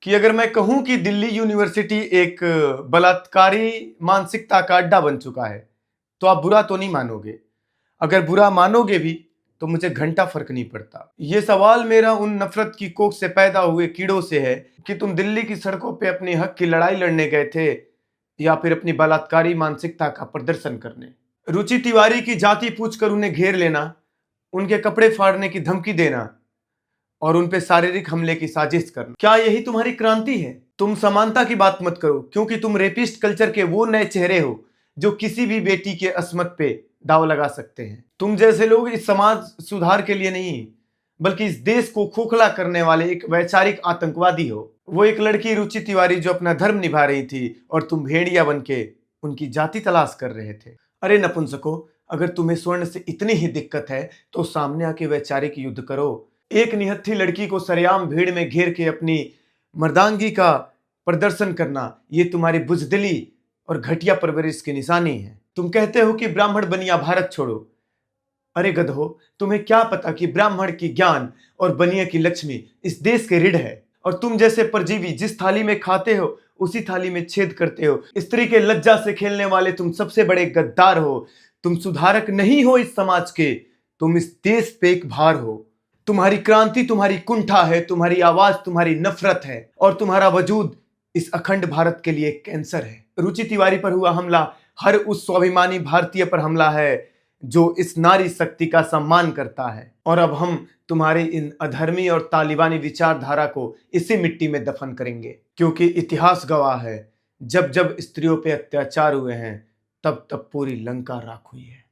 कि अगर मैं कहूं कि दिल्ली यूनिवर्सिटी एक बलात्कारी मानसिकता का अड्डा बन चुका है तो आप बुरा तो नहीं मानोगे। अगर बुरा मानोगे भी तो मुझे घंटा फर्क नहीं पड़ता। ये सवाल मेरा उन नफरत की कोख से पैदा हुए कीड़ों से है कि तुम दिल्ली की सड़कों पे अपने हक की लड़ाई लड़ने गए थे या फिर अपनी बलात्कारी मानसिकता का प्रदर्शन करने। रुचि तिवारी की जाति पूछकर उन्हें घेर लेना, उनके कपड़े फाड़ने की धमकी देना और उन पे शारीरिक हमले की साजिश करना, क्या यही तुम्हारी क्रांति है? तुम समानता की बात मत करो, क्योंकि तुम रेपिस्ट कल्चर के वो नए चेहरे हो जो किसी भी बेटी के अस्मत पे दाव लगा सकते हैं। तुम जैसे लोग इस समाज सुधार के लिए नहीं बल्कि इस देश को खोखला करने वाले एक वैचारिक आतंकवादी हो। वो एक लड़की रुचि तिवारी जो अपना धर्म निभा रही थी और तुम भेड़िया बन के उनकी जाति तलाश कर रहे थे। अरे नपुंसको, अगर तुम्हें स्वर्ण से इतनी ही दिक्कत है तो सामने आके वैचारिक युद्ध करो। एक निहत्थी लड़की को सरेआम भीड़ में घेर के अपनी मर्दांगी का प्रदर्शन करना, ये तुम्हारी बुजदिली और घटिया परवरिश की निशानी है। तुम कहते हो कि ब्राह्मण बनिया भारत छोड़ो। अरे गधो, तुम्हें क्या पता कि ब्राह्मण की ज्ञान और बनिया की लक्ष्मी इस देश के ऋण है, और तुम जैसे परजीवी जिस थाली में खाते हो उसी थाली में छेद करते हो। स्त्री के लज्जा से खेलने वाले तुम सबसे बड़े गद्दार हो। तुम सुधारक नहीं हो इस समाज के, तुम इस देश पे एक भार हो। तुम्हारी क्रांति तुम्हारी कुंठा है, तुम्हारी आवाज तुम्हारी नफरत है, और तुम्हारा वजूद इस अखंड भारत के लिए कैंसर है। रुचि तिवारी पर हुआ हमला हर उस स्वाभिमानी भारतीय पर हमला है जो इस नारी शक्ति का सम्मान करता है। और अब हम तुम्हारे इन अधर्मी और तालिबानी विचारधारा को इसी मिट्टी में दफन करेंगे, क्योंकि इतिहास गवाह है, जब जब स्त्रियों पे अत्याचार हुए हैं तब तब पूरी लंका राख हुई है।